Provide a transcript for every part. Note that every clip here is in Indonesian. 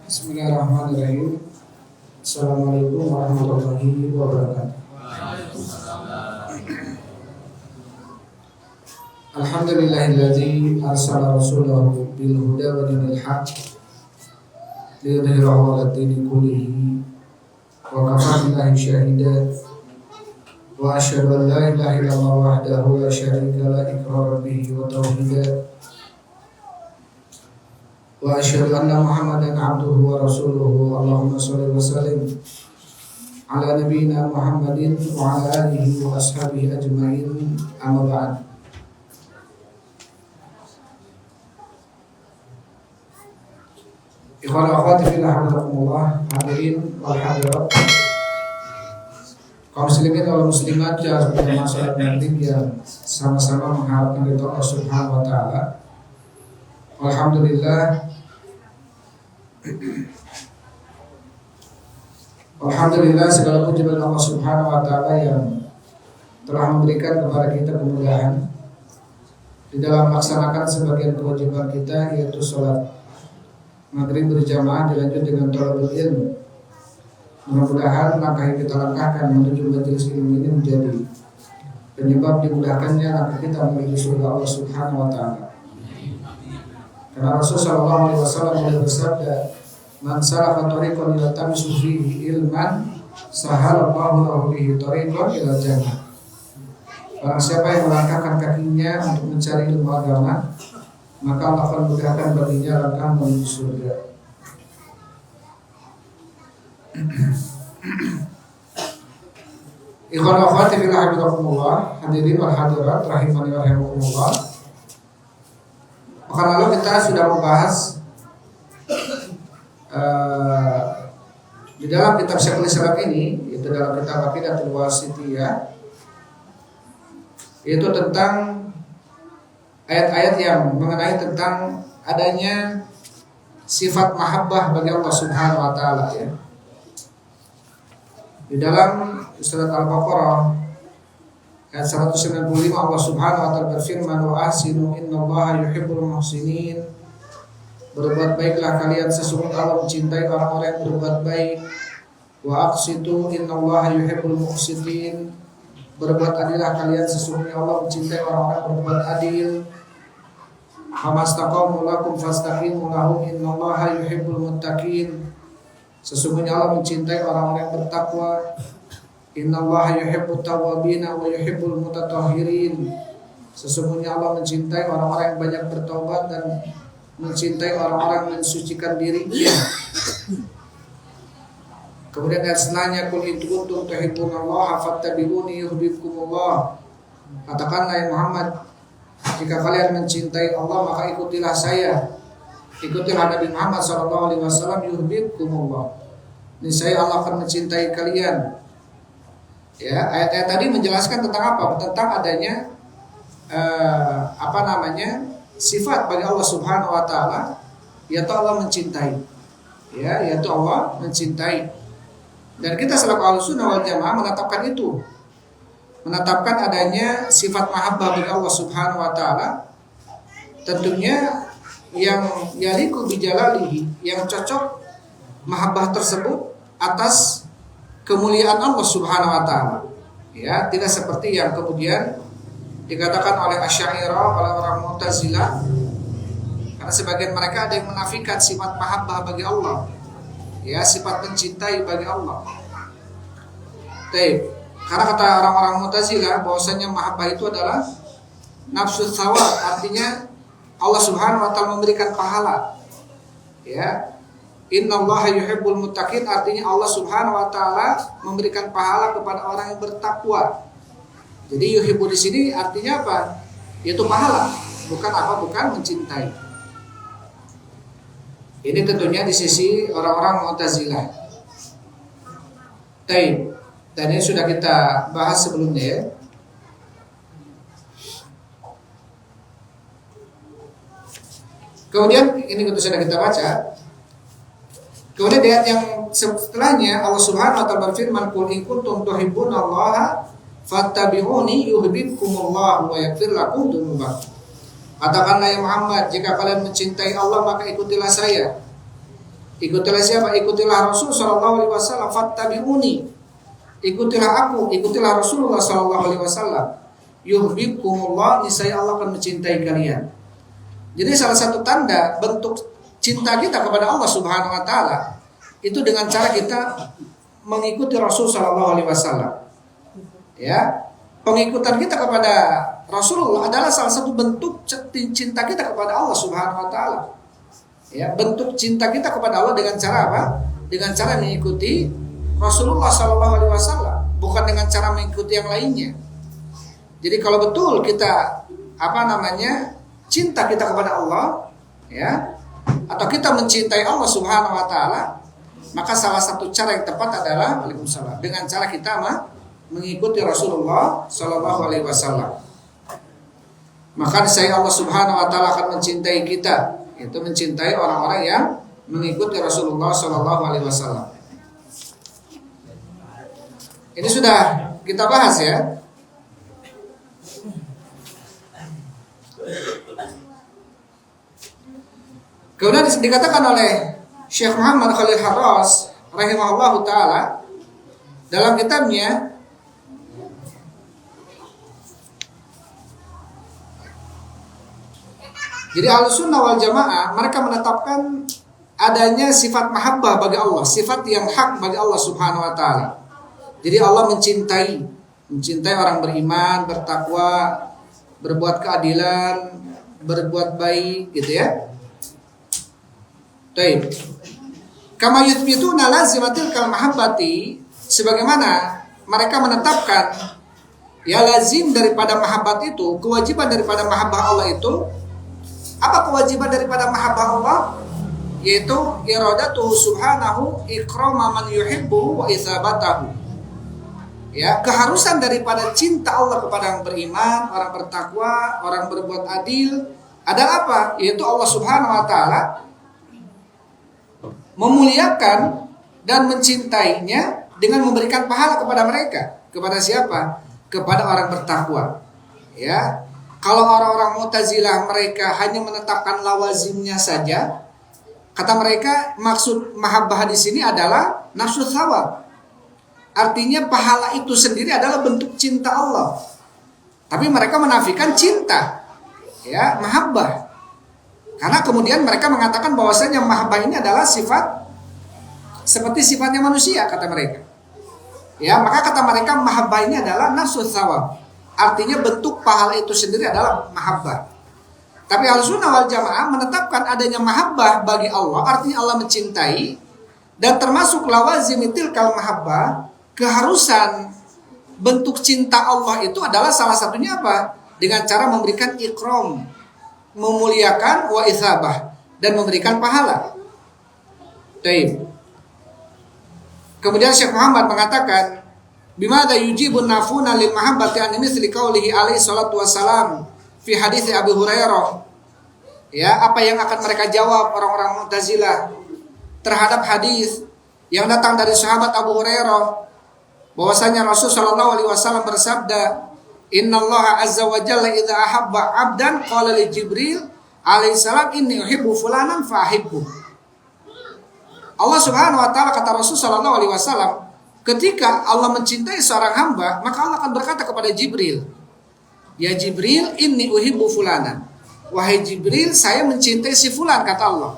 Bismillahirrahmanirrahim. Assalamualaikum warahmatullahi wabarakatuh. Alhamdulillahilladzi arsala rasulahu bil huda wa dinil haqq liyudhhirahu 'ala dini kullihi wa kafa billahi shahida wa asyhadu an la ilaha illallah wahdahu la syarika la iqrara bihi wa tauhida wa asyhadu anna Muhammadan abduhu wa rasuluhu. Allahumma shalli wa sallim ala nabiyyina Muhammadin wa ala alihi wa ashabihi ajma'in. Amma ba'd. Ikhwan wa akhwati fillah, hafizakumullah, hadirin wal hadirat, kaum muslimin wal muslimat yang bermasalah nanti yang sama-sama mengharapkan ridha Allah Subhanahu wa taala. Alhamdulillah, segala puji bagi Allah Subhanahu wa taala yang telah memberikan kepada kita kemudahan di dalam melaksanakan sebagian kewajiban kita, yaitu sholat maghrib berjamaah dilanjut dengan thalabul ilm. Mudah-mudahan langkah yang kita langkahkan menuju majelis ilmu ini menjadi penyebab dimudahkannya langkah kita menuju surga Allah Subhanahu wa taala. Karena Rasulullah SAW bersabda, "Man salaka tariqan yaltamisu fihi ilman, sahalallahu lahu bihi tariqan ila jannah." Barang siapa yang melangkahkan kakinya untuk mencari ilmu agama, maka Allah akan mudahkan baginya langkah menuju surga. Ikhwan wa akhwati fillah, hafizakumullah, hadirin wal hadirat rahimani wa rahimakumullah. Maka lalu kita sudah membahas di dalam kitab Syekhul Islam ini, yaitu dalam kitab Aqidatul Wasithiyah, yaitu tentang ayat-ayat yang mengenai tentang adanya sifat mahabbah bagi Allah Subhanahu wa taala, ya. Di dalam surat Al-Baqarah ayat 195 Allah Subhanahu wa taala berfirman, "Wa ahsinu innallaha yuhibbul muhsinin." Berbuat baiklah kalian, sesungguhnya Allah mencintai orang-orang yang berbuat baik. "Wa aqsitu innallaha yuhibbul muqsitin." Berbuat adillah kalian, sesungguhnya Allah mencintai orang-orang yang berbuat adil. "Famastaqamu lakum fastaqimu lahum innallaha yuhibbul muttaqin." Sesungguhnya Allah mencintai orang-orang yang bertakwa. "Innallaha yuhibbut tawwabina wa yuhibbul mutatahhirin." Sesungguhnya Allah mencintai orang-orang yang banyak bertaubat dan mencintai orang-orang yang mensucikan dirinya. Kemudian ayat selanjutnya, "Qul in kuntum tuhibbunallaha fattabi'uni yuhibbukumullah." Katakanlah ya Muhammad, jika kalian mencintai Allah maka ikutilah saya. Ikutilah Nabi Muhammad SAW, yuhibbukumullah. Niscaya Allah akan mencintai kalian. Ya, ayat-ayat tadi menjelaskan tentang apa? Tentang adanya sifat bagi Allah Subhanahu wa taala, yaitu Allah mencintai. Ya, yaitu Allah mencintai. Dan kita selaku Ahlussunnah wal Jamaah menetapkan itu. Menetapkan adanya sifat mahabbah bagi Allah Subhanahu wa taala. Tentunya yang yaliku bijalalihi, yang cocok mahabbah tersebut atas kemuliaan Allah Subhanahu wa taala. Ya, tidak seperti yang kemudian dikatakan oleh Asy'ariyah, oleh orang Mu'tazilah. Karena sebagian mereka ada yang menafikan sifat mahabbah bagi Allah. Ya, sifat mencintai bagi Allah. Karena kata orang-orang Mu'tazilah bahwasanya mahabbah itu adalah nafsu thawab, artinya Allah Subhanahu wa taala memberikan pahala. Ya. Innallaha yuhibbul muttaqin, artinya Allah Subhanahu wa taala memberikan pahala kepada orang yang bertakwa. Jadi yuhibbu di sini artinya apa? Yaitu pahala, bukan mencintai. Ini tentunya di sisi orang-orang Mu'tazilah. Dan ini sudah kita bahas sebelumnya, ya. Kemudian ini tentu sudah kita baca. Kemudian di ayat yang setelahnya Allah Subhanahu wa taala berfirman, "Qul in kuntum tuhibbunallaha fattabi'uni yuhibbukumullah wa yaghfir lakum dzunubakum." Katakanlah ya Muhammad, jika kalian mencintai Allah maka ikutilah saya. Ikutilah siapa? Ikutilah Rasul sallallahu alaihi wasallam, fattabi'uni. Ikutilah aku, ikutilah Rasulullah sallallahu alaihi wasallam. Yuhibbukumullah, niscaya Allah akan mencintai kalian. Jadi salah satu tanda bentuk cinta kita kepada Allah Subhanahu wa taala itu dengan cara kita mengikuti Rasul sallallahu alaihi wasallam. Ya. Pengikutan kita kepada Rasulullah adalah salah satu bentuk cinta kita kepada Allah Subhanahu wa taala. Ya, bentuk cinta kita kepada Allah dengan cara apa? Dengan cara mengikuti Rasulullah sallallahu alaihi wasallam, bukan dengan cara mengikuti yang lainnya. Jadi kalau betul kita cinta kita kepada Allah, ya, atau kita mencintai Allah Subhanahu wa taala, maka salah satu cara yang tepat adalah Waalaikumsalam, dengan cara kita mengikuti Rasulullah sallallahu alaihi wasallam. Maka saya Allah Subhanahu wa taala akan mencintai kita, itu mencintai orang-orang yang mengikuti Rasulullah sallallahu alaihi wasallam. Ini sudah kita bahas ya. Kemudian dikatakan oleh Syekh Muhammad Khalil Harras rahimahullahu taala dalam kitabnya jadi Ahlussunnah wal Jamaah mereka menetapkan adanya sifat mahabbah bagi Allah, sifat yang hak bagi Allah Subhanahu wa taala. Jadi Allah mencintai orang beriman, bertakwa, berbuat keadilan, berbuat baik, gitu ya. Baik. Kama yuthbituna lazimatil kal mahabbati, sebagaimana mereka menetapkan ya lazim daripada mahabbat itu, kewajiban daripada mahabbah Allah itu. Apa kewajiban daripada mahabbah Allah? Yaitu iradatuhu subhanahu ikrama man yuhibbu wa isabatahu. Ya, keharusan daripada cinta Allah kepada orang beriman, orang bertakwa, orang berbuat adil adalah apa? Yaitu Allah Subhanahu wa taala memuliakan dan mencintainya dengan memberikan pahala kepada mereka. Kepada siapa? Kepada orang bertakwa. Ya. Kalau orang-orang Mu'tazilah mereka hanya menetapkan lawazimnya saja, kata mereka maksud mahabbah di sini adalah nafsu thawab. Artinya pahala itu sendiri adalah bentuk cinta Allah. Tapi mereka menafikan cinta, ya, mahabbah. Karena kemudian mereka mengatakan bahwasanya mahabbah ini adalah sifat seperti sifatnya manusia, kata mereka. Ya, maka kata mereka mahabbah ini adalah nafsu thawab. Artinya bentuk pahala itu sendiri adalah mahabbah. Tapi Ahlussunnah wal Jamaah menetapkan adanya mahabbah bagi Allah, artinya Allah mencintai, dan termasuk lawazim tilkal mahabbah, keharusan bentuk cinta Allah itu adalah salah satunya apa? Dengan cara memberikan ikram, memuliakan wa isabah, dan memberikan pahala. Baik. Kemudian Syekh Muhammad mengatakan, bimada yujibun nafuna lil mahabbati an mithli qaulihi alaihi salatu wassalam fi hadits Abi Hurairah. Ya, apa yang akan mereka jawab orang-orang Mu'tazilah terhadap hadis yang datang dari sahabat Abu Hurairah bahwasanya Rasul sallallahu alaihi wasallam bersabda, "Innallaha azza wa jalla idza ahabba 'abdan qala li Jibril alaihi salam inni uhibbu fulanan fa ahibbu." Allah Subhanahu wa taala, kata Rasul sallallahu alaihi wasallam, ketika Allah mencintai seorang hamba, maka Allah akan berkata kepada Jibril, "Ya Jibril, inni uhibbu fulanan." Wahai Jibril, saya mencintai si fulan, kata Allah.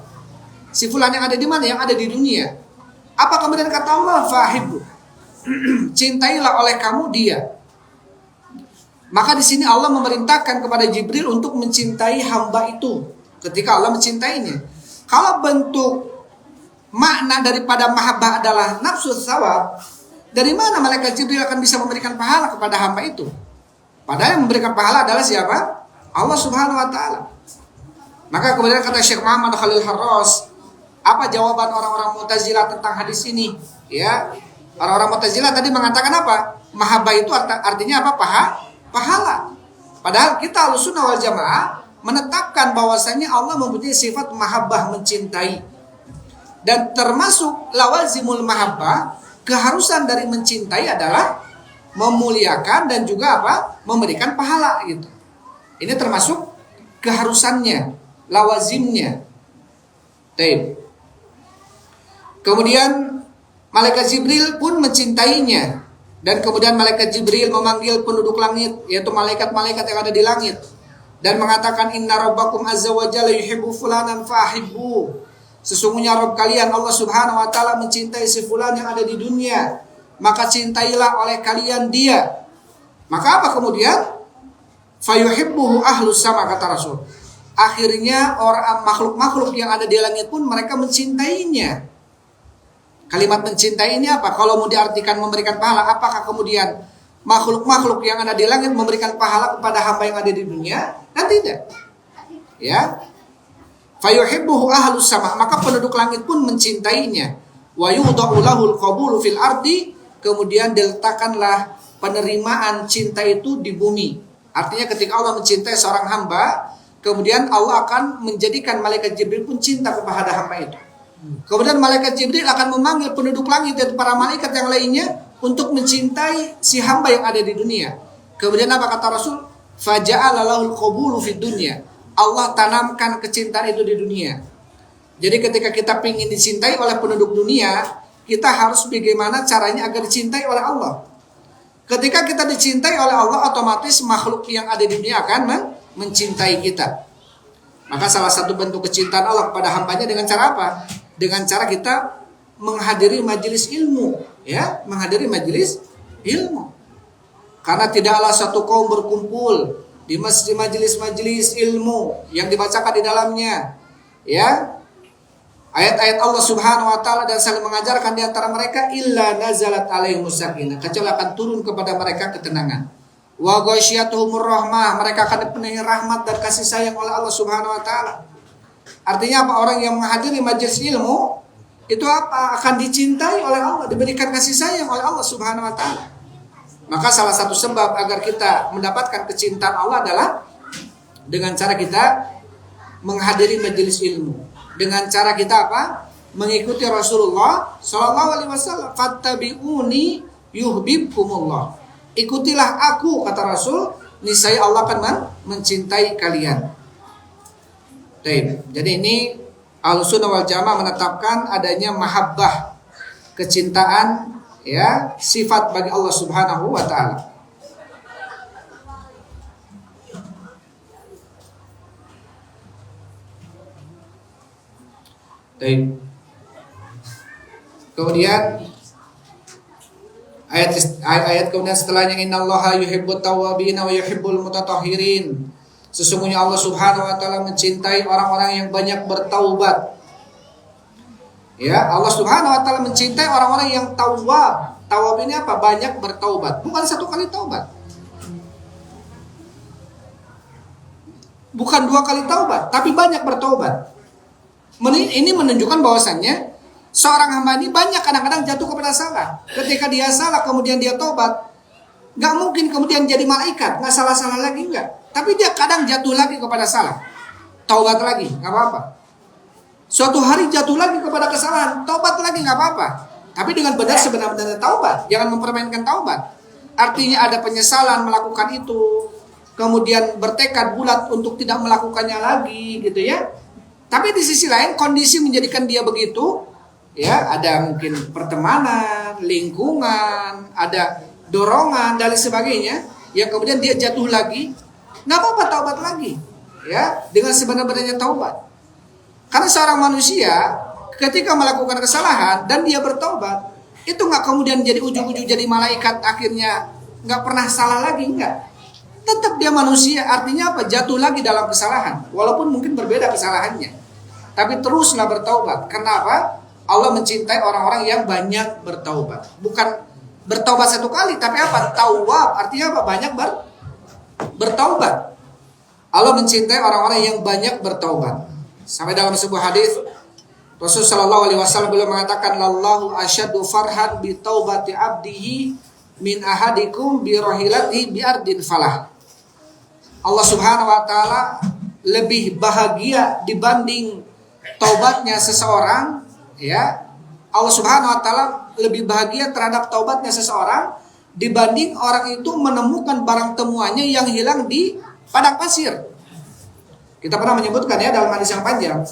Si fulan yang ada di mana? Yang ada di dunia. Apa kemudian kata Allah? Fahibbu. Cintailah oleh kamu dia. Maka di sini Allah memerintahkan kepada Jibril untuk mencintai hamba itu ketika Allah mencintainya. Kalau bentuk makna daripada mahabbah adalah nafsu thawab, dari mana malaikat Jibril akan bisa memberikan pahala kepada hamba itu? Padahal yang memberikan pahala adalah siapa? Allah Subhanahu wa taala. Maka kemudian kata Syekh Muhammad Khalil Harras, apa jawaban orang-orang Mu'tazilah tentang hadis ini? Ya, orang-orang Mu'tazilah tadi mengatakan apa? Mahabbah itu artinya apa? Pahala. Padahal kita Ahlussunnah wal Jamaah menetapkan bahwasanya Allah mempunyai sifat mahabbah, mencintai. Dan termasuk lawazimul mahabbah, keharusan dari mencintai adalah memuliakan dan juga apa? Memberikan pahala gitu. Ini termasuk keharusannya, lawazimnya. Baik. Kemudian malaikat Jibril pun mencintainya. Dan kemudian malaikat Jibril memanggil penduduk langit, yaitu malaikat-malaikat yang ada di langit, dan mengatakan, inna rabbakum azza wa jalla yuhibbu fulanan fahibbu. Sesungguhnya Rabb kalian Allah Subhanahu wa taala mencintai si fulan yang ada di dunia, maka cintailah oleh kalian dia. Maka apa kemudian? Fayuhibbuhu ahlus sama, kata Rasul. Akhirnya orang makhluk-makhluk yang ada di langit pun mereka mencintainya. Kalimat mencintai ini apa? Kalau mau diartikan memberikan pahala, apakah kemudian makhluk-makhluk yang ada di langit memberikan pahala kepada hamba yang ada di dunia? Dan tidak. Ya. Fayuhibbuhu ahlus sama, maka penduduk langit pun mencintainya. Wa yudha'u lahul qabulu fil ardi, kemudian diletakkanlah penerimaan cinta itu di bumi. Artinya ketika Allah mencintai seorang hamba, kemudian Allah akan menjadikan malaikat Jibril pun cinta kepada hamba itu. Kemudian malaikat Jibril akan memanggil penduduk langit dan para malaikat yang lainnya untuk mencintai si hamba yang ada di dunia. Kemudian apa kata Rasul? Faja'ala lahul qabulu fid dunya. Allah tanamkan kecintaan itu di dunia. Jadi ketika kita ingin dicintai oleh penduduk dunia, kita harus bagaimana caranya agar dicintai oleh Allah. Ketika kita dicintai oleh Allah, otomatis makhluk yang ada di dunia akan mencintai kita. Maka salah satu bentuk kecintaan Allah kepada hambanya dengan cara apa? Dengan cara kita menghadiri majelis ilmu, ya, menghadiri majelis ilmu. Karena tidaklah satu kaum berkumpul di majelis-majelis ilmu yang dibacakan di dalamnya, ya, ayat-ayat Allah Subhanahu wa taala dan saling mengajarkan di antara mereka, illa nazalat alaihimus sakinah, kecuali akan turun kepada mereka ketenangan. Wa ghasyiyatuhumur rahmah, mereka akan dipenuhi rahmat dan kasih sayang oleh Allah Subhanahu wa taala. Artinya apa? Orang yang menghadiri majelis ilmu itu apa? Akan dicintai oleh Allah, diberikan kasih sayang oleh Allah Subhanahu wa taala. Maka salah satu sebab agar kita mendapatkan kecintaan Allah adalah dengan cara kita menghadiri majelis ilmu. Dengan cara kita apa? Mengikuti Rasulullah sallallahu alaihi wasallam. Fattabi'uni yuhibbukumullah. Ikutilah aku, kata Rasul, niscaya Allah akan mencintai kalian. Jadi ini Ahlussunnah wal Jamaah menetapkan adanya mahabbah, kecintaan, ya, sifat bagi Allah Subhanahu wa taala. Kemudian ayat kemudian setelahnya, innallaha yuhibbut tawwabin wa yuhibbul mutatahhirin. Sesungguhnya Allah Subhanahu wa taala mencintai orang-orang yang banyak bertaubat. Ya, Allah Subhanahu wa taala mencintai orang-orang yang tawwab. Tawwab ini apa? Banyak bertaubat. Bukan satu kali taubat. Bukan dua kali taubat, tapi banyak bertaubat. Ini menunjukkan bahwasannya seorang hamba ini banyak kadang-kadang jatuh kepada salah. Ketika dia salah kemudian dia taubat, nggak mungkin kemudian jadi malaikat, nggak salah-salah lagi, enggak. Tapi dia kadang jatuh lagi kepada salah, taubat lagi, nggak apa-apa. Suatu hari jatuh lagi kepada kesalahan, taubat lagi, nggak apa-apa. Tapi dengan benar sebenar-benarnya taubat, jangan mempermainkan taubat. Artinya ada penyesalan melakukan itu, kemudian bertekad bulat untuk tidak melakukannya lagi, gitu ya. Tapi di sisi lain kondisi menjadikan dia begitu, ya, ada mungkin pertemanan, lingkungan, ada dorongan dan sebagainya, ya, kemudian dia jatuh lagi. Nggak apa-apa, taubat lagi, ya, dengan sebenar-benarnya taubat. Karena seorang manusia ketika melakukan kesalahan dan dia bertaubat, itu nggak kemudian jadi ujung-ujung jadi malaikat akhirnya nggak pernah salah lagi, enggak. Tetap dia manusia, artinya apa? Jatuh lagi dalam kesalahan, walaupun mungkin berbeda kesalahannya, tapi teruslah bertaubat. Kenapa? Allah mencintai orang-orang yang banyak bertaubat. Bukan bertaubat satu kali, tapi apa? Tawwab, artinya apa? Banyak bertaubat. Allah mencintai orang-orang yang banyak bertaubat. Sampai dalam sebuah hadis Rasul sallallahu alaihi wasallam beliau mengatakan, lallahu asyaddu farhan bi taubati abdihi min ahadikum bi rahilatihi bi ardin falah. Allah Subhanahu wa taala lebih bahagia dibanding taubatnya seseorang, ya. Allah Subhanahu wa taala lebih bahagia terhadap taubatnya seseorang dibanding orang itu menemukan barang temuannya yang hilang di padang pasir. Kita pernah menyebutkan, ya, dalam hadis yang panjang,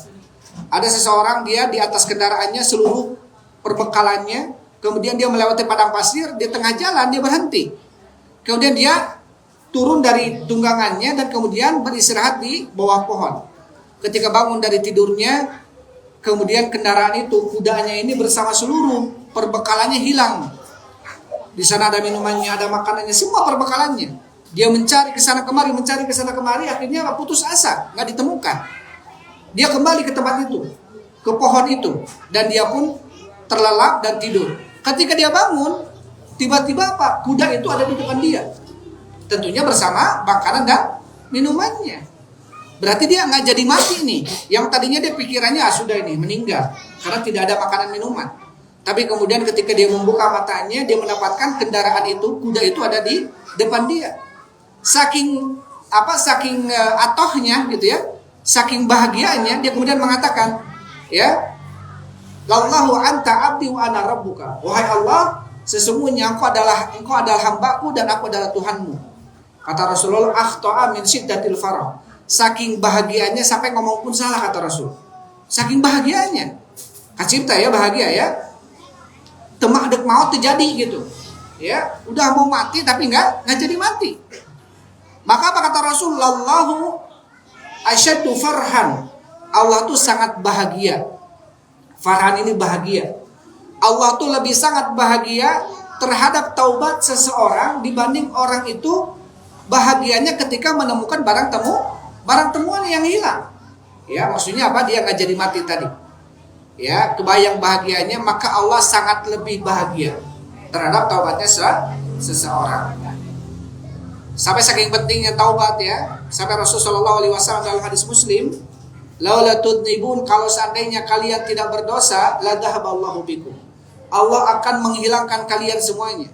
ada seseorang dia di atas kendaraannya seluruh perbekalannya, kemudian dia melewati padang pasir, di tengah jalan dia berhenti. Kemudian dia turun dari tunggangannya dan kemudian beristirahat di bawah pohon. Ketika bangun dari tidurnya, kemudian kendaraan itu, kudanya ini bersama seluruh perbekalannya hilang. Di sana ada minumannya, ada makanannya, semua perbekalannya. Dia mencari ke sana kemari, akhirnya putus asa, nggak ditemukan. Dia kembali ke tempat itu, ke pohon itu, dan dia pun terlelap dan tidur. Ketika dia bangun, tiba-tiba apa? Kuda itu ada di depan dia. Tentunya bersama makanan dan minumannya. Berarti dia nggak jadi mati nih. Yang tadinya dia pikirannya sudah ini meninggal karena tidak ada makanan minuman. Tapi kemudian ketika dia membuka matanya, dia mendapatkan kendaraan itu, kuda itu ada di depan dia. Saking atohnya gitu ya, saking bahagianya, dia kemudian mengatakan, ya, Lallahu anta abdi wa ana rabbuka. Wahai Allah, sesungguhnya engkau adalah hambaku dan aku adalah Tuhanmu. Kata Rasulullah, akhta'a min syiddatil farah. Saking bahagianya sampai ngomong pun salah, kata Rasul. Saking bahagianya. Kacipta ya, bahagia ya. Temak dek maut terjadi gitu. Ya, udah mau mati tapi nggak jadi mati. Maka apa kata Rasul? Lallahu asyaddu farhan. Allah tuh sangat bahagia. Farhan ini bahagia. Allah tuh lebih sangat bahagia terhadap taubat seseorang dibanding orang itu bahagianya ketika menemukan barang temuan yang hilang. Ya, maksudnya apa? Dia nggak jadi mati tadi. Ya, kebayang bahagianya, maka Allah sangat lebih bahagia terhadap taubatnya seseorang. Sampai saking pentingnya taubat ya, sampai Rasulullah SAW dalam hadis Muslim, laula tudnibun, kalau seandainya kalian tidak berdosa, la dhahaballahu bikum. Allah akan menghilangkan kalian semuanya.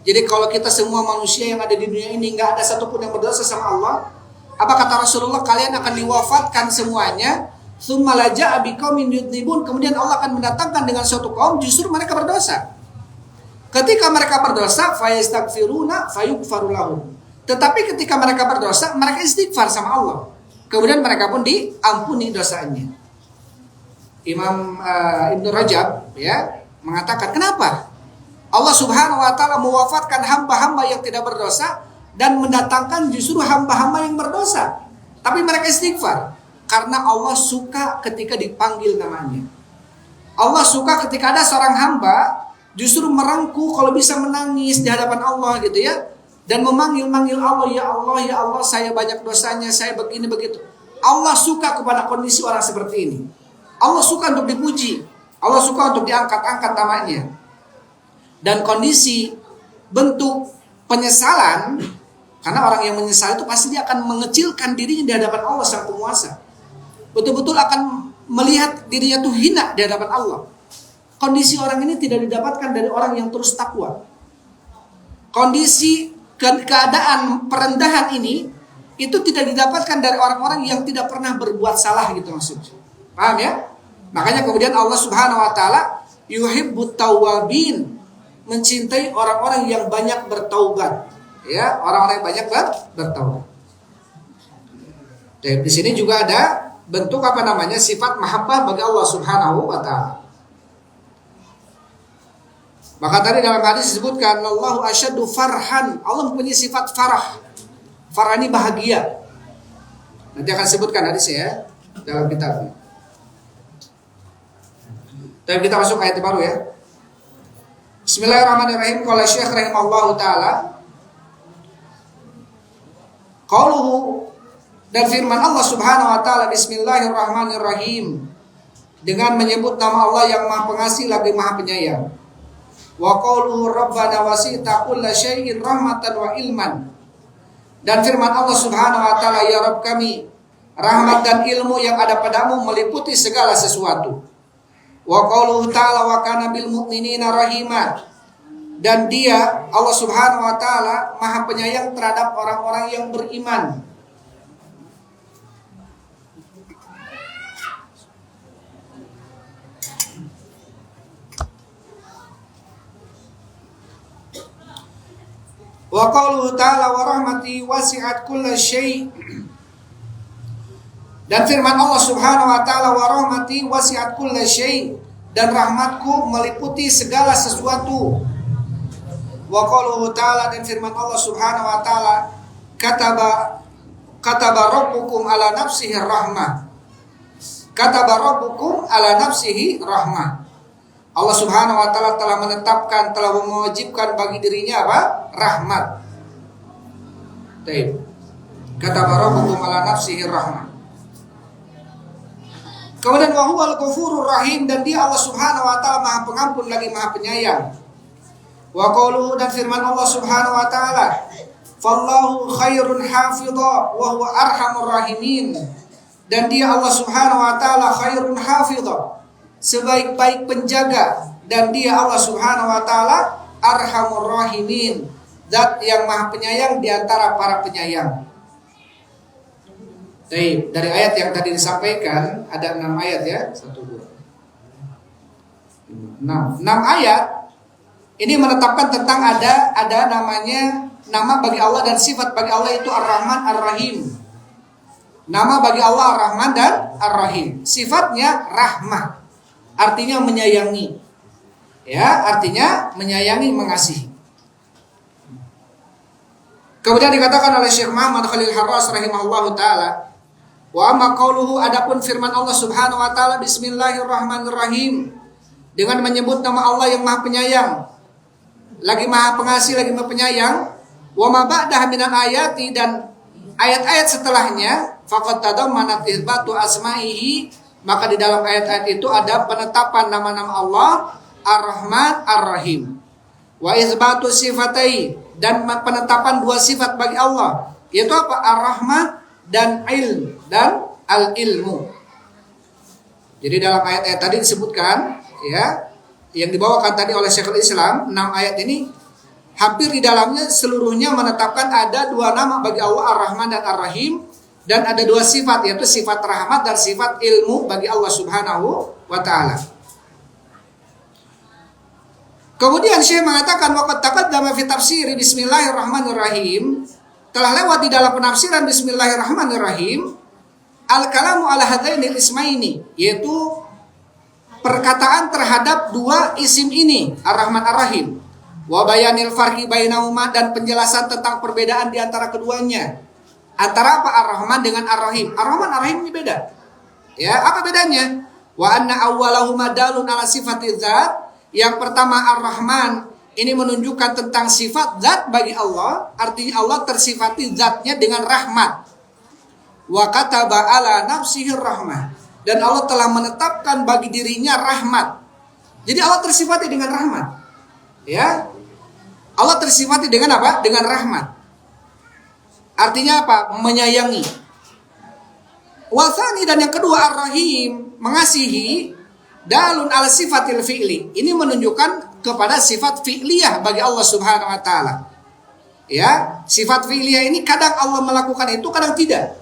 Jadi kalau kita semua manusia yang ada di dunia ini nggak ada satupun yang berdosa sama Allah, apa kata Rasulullah? Kalian akan diwafatkan semuanya. Tsumma la ja'a biqaumin yudnibun, kemudian Allah akan mendatangkan dengan suatu kaum justru mereka berdosa. Ketika mereka berdosa, fayastaghfiruna fayughfaru lahum. Tetapi ketika mereka berdosa, mereka istighfar sama Allah. Kemudian mereka pun diampuni dosanya. Imam Ibnu Rajab ya mengatakan, kenapa Allah Subhanahu wa taala mewafatkan hamba-hamba yang tidak berdosa dan mendatangkan justru hamba-hamba yang berdosa, tapi mereka istighfar? Karena Allah suka ketika dipanggil namanya. Allah suka ketika ada seorang hamba justru merengkuh, kalau bisa menangis di hadapan Allah gitu ya, dan memanggil-manggil Allah, ya Allah, saya banyak dosanya, saya begini begitu. Allah suka kepada kondisi orang seperti ini. Allah suka untuk dipuji, Allah suka untuk diangkat-angkat namanya. Dan kondisi bentuk penyesalan, karena orang yang menyesal itu pasti dia akan mengecilkan dirinya di hadapan Allah Sang Penguasa. Betul-betul akan melihat dirinya tuh hina di hadapan Allah. Kondisi orang ini tidak didapatkan dari orang yang terus takwa. Kondisi keadaan perendahan ini itu tidak didapatkan dari orang-orang yang tidak pernah berbuat salah gitu maksudnya. Paham ya? Makanya kemudian Allah Subhanahu wa taala yuhibbut tawwabin, mencintai orang-orang yang banyak bertaubat. Ya, orang-orang yang banyak bertaubat. Dan di sini juga ada bentuk sifat mahabbah bagi Allah Subhanahu wa taala. Maka tadi dalam hadis disebutkan Allahu asyaddu farhan. Allah mempunyai sifat farah. Farah ini bahagia. Nanti akan sebutkan hadisnya ya dalam kitabnya. Dan kita masuk ayat baru ya. Bismillahirrahmanirrahim. Qala Syekh rahimallahu taala, qauluhu, dan firman Allah Subhanahu wa taala, bismillahirrahmanirrahim, dengan menyebut nama Allah yang Maha Pengasih lagi Maha Penyayang. Wa qauluhu rabbana wasi'ta kulla syai'in rahmatan wa ilman, dan firman Allah Subhanahu wa taala, ya Rabb kami, rahmat dan ilmu yang ada padamu meliputi segala sesuatu. Wa qauluhu ta'ala wa kana bil mu'minina rahima, dan dia Allah Subhanahu wa taala Maha Penyayang terhadap orang-orang yang beriman. Wa qauluhu ta'ala wa rahmati wasi'at kulla syai', dan firman Allah Subhanahu wa taala wa rahmati wasi'at kulla syai', dan rahmatku meliputi segala sesuatu. Wa qauluhu ta'ala, dan firman Allah Subhanahu wa taala, kataba rabbukum ala nafsihi rahmah. Kataba rabbukum ala nafsihi rahmah. Allah Subhanahu wa taala telah menetapkan, telah mewajibkan bagi dirinya apa? Rahmat. Baik. Kataba rabbukum ala nafsihi rahmah. Kemudian wa huwal ghafurur rahim, dan dia Allah Subhanahu wa taala Maha Pengampun lagi Maha Penyayang. Wa qauluhu, dan firman Allah Subhanahu wa taala, fallahu khairun hafidha wa huwa arhamur rahimin. Dan dia Allah Subhanahu wa taala khairun hafidha, sebaik-baik penjaga, dan dia Allah Subhanahu wa taala arhamur rahimin, zat yang Maha Penyayang di antara para penyayang. Baik, dari ayat yang tadi disampaikan ada 6 ayat ya. 1 2 6 ayat. Ini menetapkan tentang ada namanya, nama bagi Allah dan sifat bagi Allah itu Ar-Rahman Ar-Rahim. Nama bagi Allah Ar-Rahman dan Ar-Rahim. Sifatnya rahmah, artinya menyayangi. Ya, artinya menyayangi, mengasihi. Kemudian dikatakan oleh Syekh Muhammad Khalil Harras rahimahullahu taala, wa amma qauluhu, adapun firman Allah Subhanahu wa taala bismillahirrahmanirrahim, dengan menyebut nama Allah yang Maha Penyayang, lagi Maha Pengasih, lagi Maha Penyayang. Wa ma ba'daha minal ayati, dan ayat-ayat setelahnya, faqad tadammanat itsbatu asma'ihi, maka di dalam ayat-ayat itu ada penetapan nama-nama Allah Ar-Rahman Ar-Rahim. Wa itsbatu sifatai, dan penetapan 2 sifat bagi Allah, yaitu apa? Ar-Rahman dan ilm, dan al-ilmu. Jadi dalam ayat-ayat tadi disebutkan ya, yang dibawakan tadi oleh Syekhul Islam, 6 ayat ini hampir di dalamnya seluruhnya menetapkan ada 2 nama bagi Allah, Ar-Rahman dan Ar-Rahim, dan ada 2 sifat, yaitu sifat rahmat dan sifat ilmu bagi Allah Subhanahu wa taala. Kemudian Syekh mengatakan, waqad taqaddama fi tafsiri bismillahirrahmanirrahim, telah lewat di dalam penafsiran bismillahirrahmanirrahim, al-kalamu ala hadainil ismaini, yaitu perkataan terhadap 2 isim ini, Ar-Rahman Ar-Rahim. Wa bayanil farqi bainahuma, dan penjelasan tentang perbedaan di antara keduanya. Antara apa Ar-Rahman dengan Ar-Rahim? Ar-Rahman Ar-Rahim ini beda. Ya, apa bedanya? Wa anna awwalahuma dalun ala sifati dzat. Yang pertama Ar-Rahman ini menunjukkan tentang sifat zat bagi Allah, artinya Allah tersifati zatnya dengan rahmat. Wa kataba ala nafsihi rahmah, dan Allah telah menetapkan bagi dirinya rahmat. Jadi Allah tersifati dengan rahmat. Ya. Allah tersifati dengan apa? Dengan rahmat. Artinya apa? Menyayangi. Wasani, dan yang kedua Ar-Rahim, mengasihi, dalun ala sifatil fi'li. Ini menunjukkan kepada sifat fi'liyah bagi Allah Subhanahu wa taala. Ya, sifat fi'liyah ini kadang Allah melakukan itu, kadang tidak.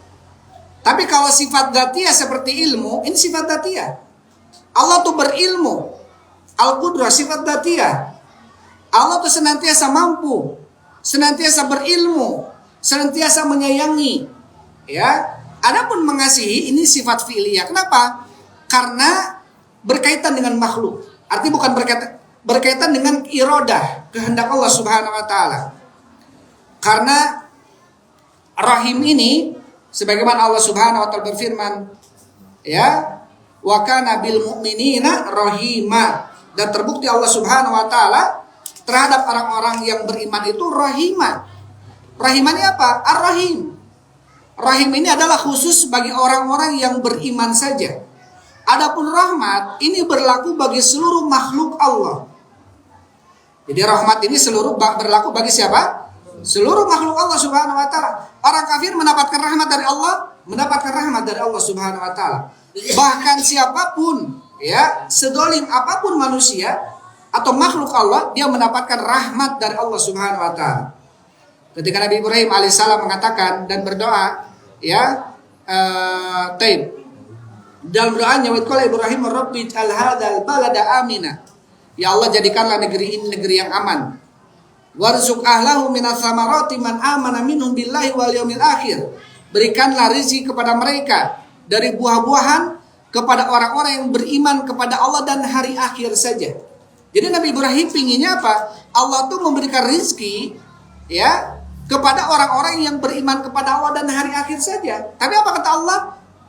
Tapi kalau sifat dzatiyah seperti ilmu, ini sifat dzatiyah. Allah tuh berilmu. Al-Qudrah sifat dzatiyah. Allah tuh senantiasa mampu, senantiasa berilmu, senantiasa menyayangi. Ya. Adapun mengasihi ini sifat fi'liyah. Kenapa? Karena berkaitan dengan makhluk. Artinya bukan berkaitan dengan iradah, kehendak Allah Subhanahu wa taala. Karena Rahim ini, sebagaimana Allah Subhanahu wa taala berfirman, ya, wa kana bil mu'minina rahima, dan terbukti Allah Subhanahu wa taala terhadap orang-orang yang beriman itu rahimah. Rahimannya apa? Ar-Rahim. Rahim ini adalah khusus bagi orang-orang yang beriman saja. Adapun rahmat ini berlaku bagi seluruh makhluk Allah. Jadi rahmat ini berlaku bagi siapa? Seluruh makhluk Allah Subhanahu wa taala. Orang kafir mendapatkan rahmat dari Allah, mendapatkan rahmat dari Allah Subhanahu wa taala. Bahkan siapapun, ya, sedolim apapun manusia atau makhluk Allah, dia mendapatkan rahmat dari Allah Subhanahu wa taala. Ketika Nabi Ibrahim alaihissalam mengatakan dan berdoa, ya, dalam doanya, wa qala Ibrahim rabbi ij'al hadzal balada amina. Ya Allah, jadikanlah negeri ini negeri yang aman. Warzuq ahlahu minas samarati man amana minhum billahi wal yaumil akhir. Berikanlah rezeki kepada mereka dari buah-buahan kepada orang-orang yang beriman kepada Allah dan hari akhir saja. Jadi Nabi Ibrahim pinginnya apa? Allah tuh memberikan rizki ya kepada orang-orang yang beriman kepada Allah dan hari akhir saja. Tapi apa kata Allah?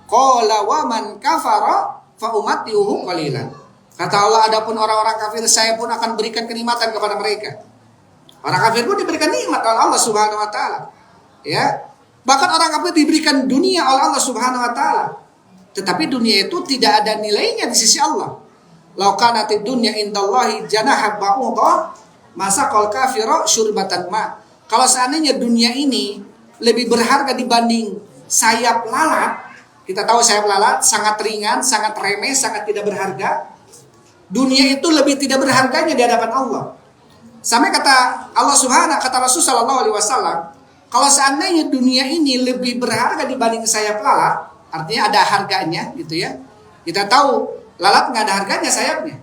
Qala wa man kafara fa umatti'uhu qalilan. Kata Allah, adapun orang-orang kafir saya pun akan berikan kenikmatan kepada mereka. Orang kafir pun diberikan nikmat oleh Allah Subhanahu wa taala. Ya. Bahkan orang kafir diberikan dunia oleh Allah Subhanahu wa taala. Tetapi dunia itu tidak ada nilainya di sisi Allah. Lau kanatid dunya indallahi janaha ba'udha masaqal kafiru syurbatan ma. Kalau seandainya dunia ini lebih berharga dibanding sayap lalat, kita tahu sayap lalat sangat ringan, sangat remeh, sangat tidak berharga. Dunia itu lebih tidak berharganya di hadapan Allah. Sampai kata Allah Subhanahu, kata Rasul sallallahu alaihi wasallam, kalau seandainya dunia ini lebih berharga dibanding sayap lalat, artinya ada harganya gitu ya. Kita tahu lalat nggak ada harganya sayapnya.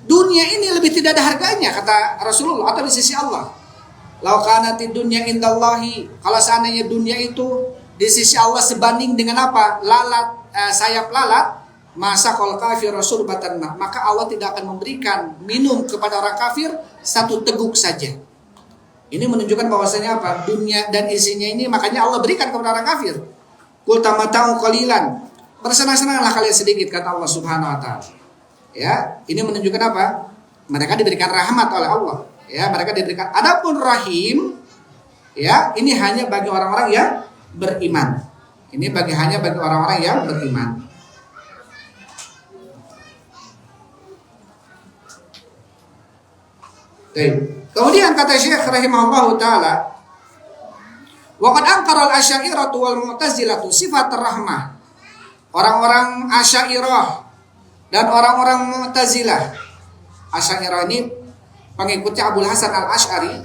Dunia ini lebih tidak ada harganya kata Rasulullah atau di sisi Allah. Lau kanatid dunya indallahi, kalau seandainya dunia itu di sisi Allah sebanding dengan apa? Lalat, sayap lalat, masa kalau kafir Rasul batanna, maka Allah tidak akan memberikan minum kepada orang kafir satu teguk saja. Ini menunjukkan bahwasanya apa? Dunia dan isinya ini makanya Allah berikan kepada orang kafir. Qul tamata'u qalilan. Bersenang-senanglah kalian sedikit kata Allah Subhanahu wa taala. Ya, ini menunjukkan apa? Mereka diberikan rahmat oleh Allah. Ya, mereka diberikan. Adapun rahim, ya, ini hanya bagi orang-orang yang beriman. Ini hanya bagi orang-orang yang beriman. Baik. Kemudian kata Syekh rahimahullahu taala, waqad ankara al-asy'ariyah wal mu'tazilah sifat rahmah. Orang-orang Asy'ariyah dan orang-orang Mu'tazilah. Asy'ariyah ini pengikutnya Abul Hasan al-Asy'ari,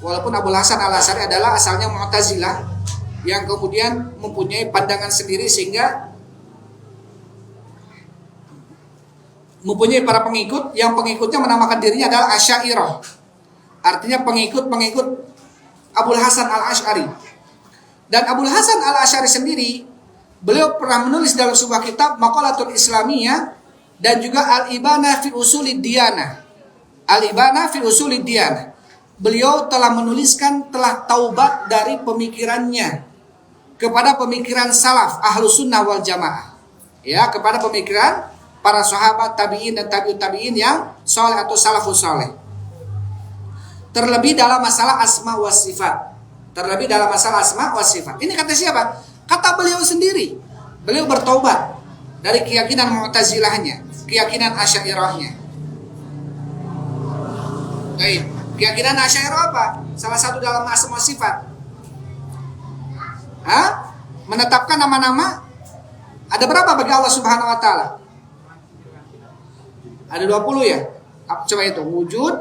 walaupun Abul Hasan al-Asy'ari adalah asalnya Mu'tazilah yang kemudian mempunyai pandangan sendiri sehingga mempunyai para pengikut yang pengikutnya menamakan dirinya adalah Asy'ariyah. Artinya pengikut-pengikut Abul Hasan al-Asy'ari. Dan Abul Hasan al-Asy'ari sendiri beliau pernah menulis dalam sebuah kitab Maqalatul Islamiyah dan juga Al-Ibana fi Usulid Diyanah. Al-Ibana fi Usulid Diyanah. Beliau telah menuliskan telah taubat dari pemikirannya kepada pemikiran salaf Ahlus Sunnah wal Jamaah. Ya, kepada pemikiran para sahabat tabi'in dan tabi'ut tabi'in yang saleh atau salafus saleh. Terlebih dalam masalah asma wa sifat. Terlebih dalam masalah asma wa sifat. Ini kata siapa? Kata beliau sendiri. Beliau bertaubat dari keyakinan Mu'tazilahnya, keyakinan Asy'ariyahnya. Baik, keyakinan Asy'ariyah apa? Salah satu dalam asma sifat. Menetapkan nama-nama. Ada berapa bagi Allah Subhanahu wa taala? Ada 20 ya? Coba itu, wujud,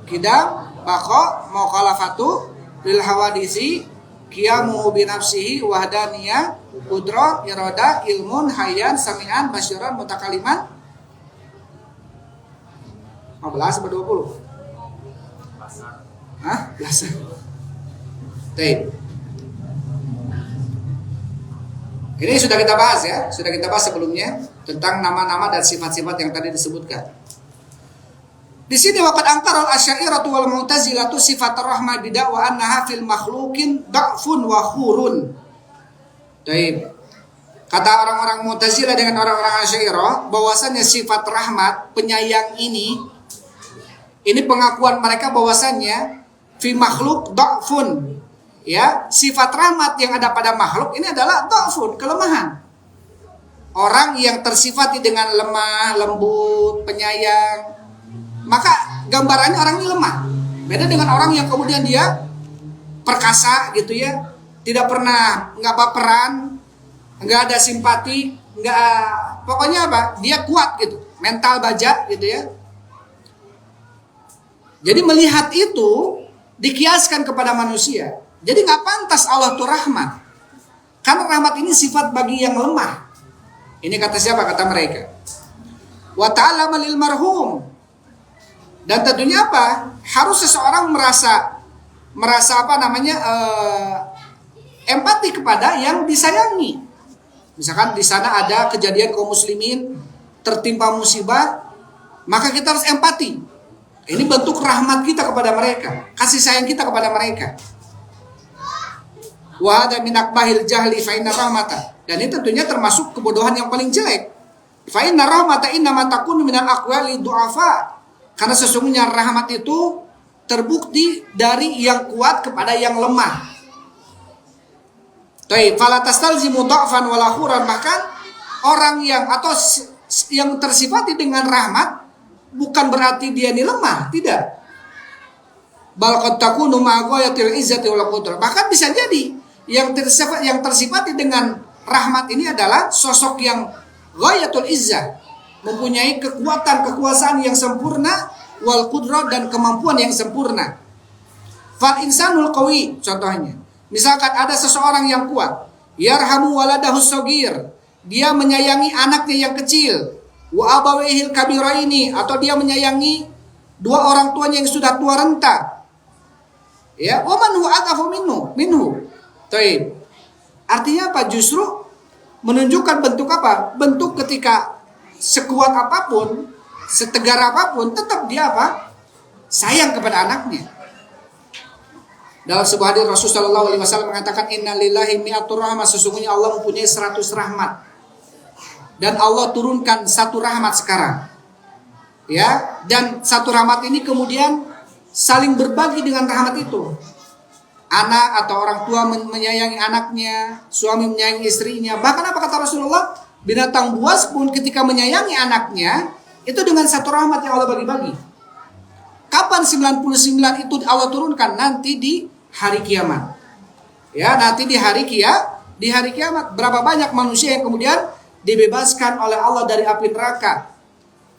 qidam, baqa, mukhalafatu, lil hawadisi, qiyamu bi nafsihi, wahdaniyah, qudrah, irada, ilmun, hayyan, sami'an, basyiran, mutakaliman. 15 atau 20? Belasan. Baik. Ini sudah kita bahas ya, sudah kita bahas sebelumnya tentang nama-nama dan sifat-sifat yang tadi disebutkan. Di sini waqad angkara al-asy'ariyah wal mu'tazilah sifat ar-rahmah bid'ah wa annaha fil makhluqin da'fun wa khurun. Baik. Kata orang-orang Mu'tazilah dengan orang-orang Asy'ariyah bahwasannya sifat rahmat, penyayang ini pengakuan mereka bahwasannya fi makhluk da'fun. Ya, sifat rahmat yang ada pada makhluk ini adalah da'fun, kelemahan. Orang yang tersifati dengan lemah, lembut, penyayang, maka gambarannya orang ini lemah. Beda dengan orang yang kemudian dia perkasa gitu ya, tidak pernah, nggak baperan, nggak ada simpati, nggak, pokoknya apa? Dia kuat gitu, mental baja gitu ya. Jadi melihat itu dikiaskan kepada manusia. Jadi nggak pantas Allah itu rahmat, karena rahmat ini sifat bagi yang lemah. Ini kata siapa? Kata mereka. Wa ta'ala lil marhum. Dan tentunya apa? Harus seseorang merasa empati kepada yang disayangi. Misalkan di sana ada kejadian kaum muslimin tertimpa musibah, maka kita harus empati. Ini bentuk rahmat kita kepada mereka, kasih sayang kita kepada mereka. Wa hada min akbahil jahli fa inna rahmata. Dan ini tentunya termasuk kebodohan yang paling jelek. Fa inna rahmata innama takunu minal aqwali du'afa. Karena sesungguhnya rahmat itu terbukti dari yang kuat kepada yang lemah. Baik, fala tastalzimu dha'fan wala khuran. Bahkan orang yang atau yang tersifati dengan rahmat bukan berarti dia ini lemah, tidak. Bal qad takunu ma'a ghayatil izzati wal qudrah. Bahkan bisa jadi yang tersifati dengan rahmat ini adalah sosok yang ghayatul izzah, mempunyai kekuatan, kekuasaan yang sempurna, wal qudrah, dan kemampuan yang sempurna. Fal insanul qawi, contohnya, misalkan ada seseorang yang kuat, yarhamu waladahu shagir, dia menyayangi anaknya yang kecil, wa abawayhil kabiraini, atau dia menyayangi dua orang tuanya yang sudah tua renta. Ya, wa man huwa adafu minhu. Taib. Artinya apa? Justru menunjukkan bentuk apa? Bentuk ketika sekuat apapun, setegar apapun, tetap dia apa? Sayang kepada anaknya. Dalam sebuah hadis Rasulullah SAW mengatakan, Inna lillahi mi'atur rahmah, sesungguhnya Allah mempunyai 100 rahmat. Dan Allah turunkan 1 rahmat sekarang. Ya, dan 1 rahmat ini kemudian saling berbagi dengan rahmat itu. Anak atau orang tua menyayangi anaknya, suami menyayangi istrinya. Bahkan apa kata Rasulullah? Binatang buas pun ketika menyayangi anaknya, itu dengan 1 rahmat yang Allah bagi-bagi. Kapan 99 itu Allah turunkan? Nanti di hari kiamat. Ya, nanti di hari kiamat. Berapa banyak manusia yang kemudian dibebaskan oleh Allah dari api neraka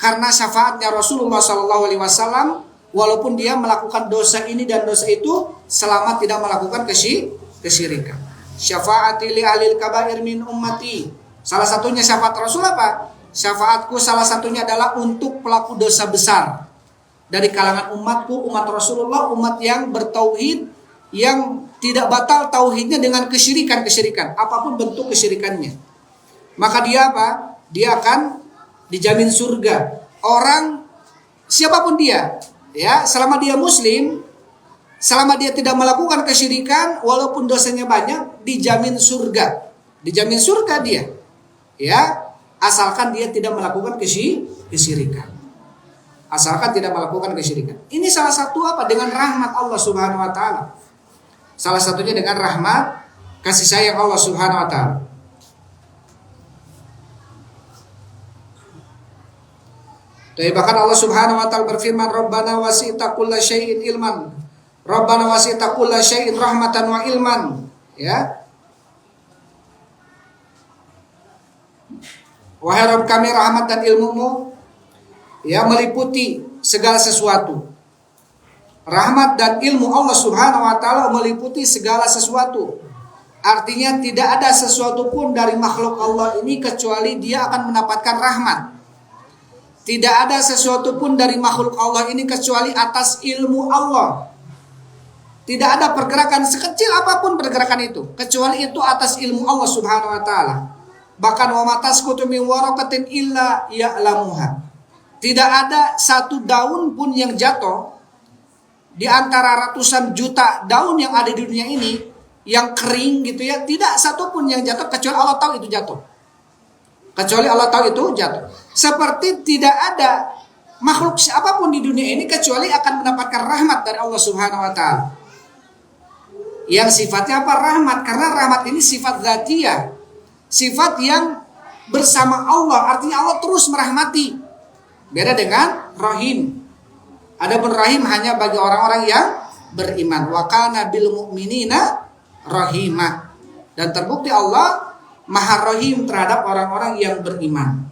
karena syafaatnya Rasulullah SAW. Walaupun dia melakukan dosa ini dan dosa itu, selama tidak melakukan kesyirikan. Syafaati li ahlil kabair min ummati. Salah satunya syafaat Rasul apa? Syafaatku salah satunya adalah untuk pelaku dosa besar dari kalangan umatku, umat Rasulullah, umat yang bertauhid, yang tidak batal tauhidnya dengan kesyirikan, apapun bentuk kesyirikannya. Maka dia apa? Dia akan dijamin surga. Orang siapapun dia, ya, selama dia muslim, selama dia tidak melakukan kesyirikan, walaupun dosanya banyak, dijamin surga. Dijamin surga dia. Ya, asalkan dia tidak melakukan kesyirikan. Asalkan tidak melakukan kesyirikan. Ini salah satu apa? Dengan rahmat Allah Subhanahu wa taala. Salah satunya dengan rahmat kasih sayang Allah Subhanahu wa taala. Dan bahkan Allah Subhanahu wa taala berfirman, Rabbana wasi'ta kulla syai'in ilman. Rabbana wasi'ta kulla syai'in rahmatan wa ilman. Ya. Wahai Rabb kami, rahmat dan ilmumu ya meliputi segala sesuatu. Rahmat dan ilmu Allah Subhanahu wa taala meliputi segala sesuatu. Artinya tidak ada sesuatu pun dari makhluk Allah ini kecuali dia akan mendapatkan rahmat. Tidak ada sesuatu pun dari makhluk Allah ini kecuali atas ilmu Allah. Tidak ada pergerakan sekecil apapun pergerakan itu kecuali itu atas ilmu Allah Subhanahu wa taala. Bahkan wa matasqutu min waraqatin illa ya'lamuha. Tidak ada satu daun pun yang jatuh di antara ratusan juta daun yang ada di dunia ini yang kering gitu ya, tidak satu pun yang jatuh kecuali Allah tahu itu jatuh. Kecuali Allah tahu itu jatuh. Seperti tidak ada makhluk siapapun di dunia ini kecuali akan mendapatkan rahmat dari Allah Subhanahu wa taala. Yang sifatnya apa? Rahmat. Karena rahmat ini sifat dzatiyah. Sifat yang bersama Allah, artinya Allah terus merahmati. Beda dengan rahim. Adapun rahim hanya bagi orang-orang yang beriman. Wa kana bil mu'minina rahimah. Dan terbukti Allah Maha Rahim terhadap orang-orang yang beriman.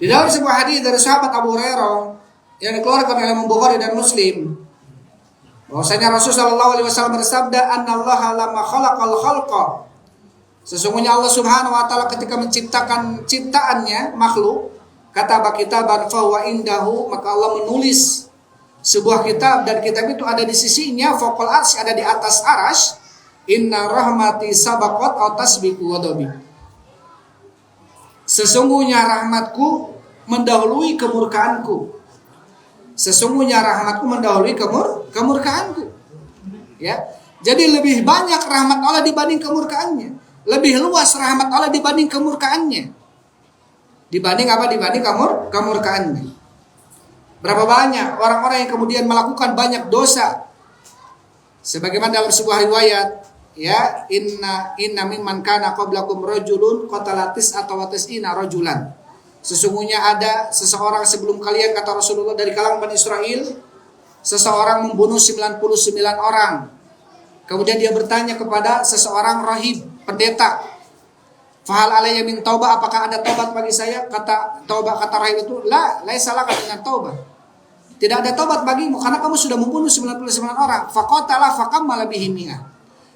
Di dalam sebuah hadis dari sahabat Abu Hurairah yang dikeluarkan oleh Imam Bukhari dan Muslim, bahwasanya Rasulullah SAW bersabda, "Annallaha lamma khalaqal khalqa Sesungguhnya Allah Subhanahu wa taala ketika menciptakan ciptaannya makhluk, kata kitaban fahuwa indahu, maka Allah menulis sebuah kitab dan kitab itu ada di sisinya, faqal arsy, ada di atas arasy. Inna rahmati sabaqat aw tasbiqu ghadabi. Sesungguhnya rahmatku mendahului kemurkaanku. Sesungguhnya rahmatku mendahului kemurkaanku. Ya. Jadi lebih banyak rahmat Allah dibanding kemurkaannya. Lebih luas rahmat Allah dibanding kemurkaannya. Dibanding apa? Dibanding kemurkaannya. Berapa banyak orang-orang yang kemudian melakukan banyak dosa. Sebagaimana dalam sebuah riwayat, ya, inna mimman kana qablakum rajulun qatalatis atau watisina rajulan. Sesungguhnya ada seseorang sebelum kalian, kata Rasulullah, dari kalangan Bani Israel, seseorang membunuh 99 orang. Kemudian dia bertanya kepada seseorang rahib, pendeta, fahal alayya min taubah, apakah ada taubat bagi saya? Kata rahib itu, laisa laka min taubah. Tidak ada taubat bagimu karena kamu sudah membunuh 99 orang. Faqatala faqamala bihi mi'ah.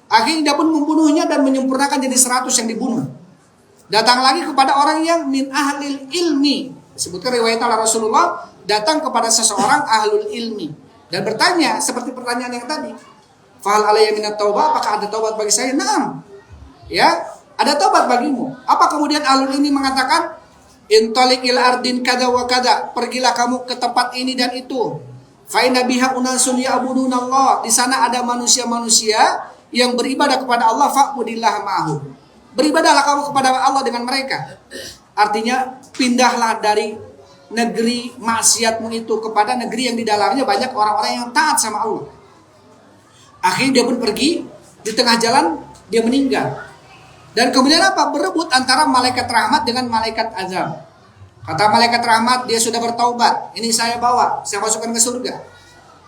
Akhirnya dia pun membunuhnya dan menyempurnakan jadi 100 yang dibunuh. Datang lagi kepada orang yang min ahlil ilmi. Disebutkan riwayat Allah Rasulullah, datang kepada seseorang ahlul ilmi dan bertanya seperti pertanyaan yang tadi. Fahal alayya minat taubah, apakah ada taubat bagi saya? Naam. Ya, ada taubat bagimu. Apa kemudian ahlul ilmi mengatakan, intalik ila ardin kada wa kada, pergilah kamu ke tempat ini dan itu. Fa inna biha unasun ya'budunallah, di sana ada manusia-manusia yang beribadah kepada Allah, fa'budillah ma'ahu. Beribadahlah kamu kepada Allah dengan mereka. Artinya pindahlah dari negeri maksiatmu itu kepada negeri yang di dalamnya banyak orang-orang yang taat sama Allah. Akhirnya dia pun pergi, di tengah jalan dia meninggal. Dan kemudian apa? Berebut antara malaikat rahmat dengan malaikat azab. Kata malaikat rahmat, dia sudah bertaubat, ini saya bawa, saya masukkan ke surga.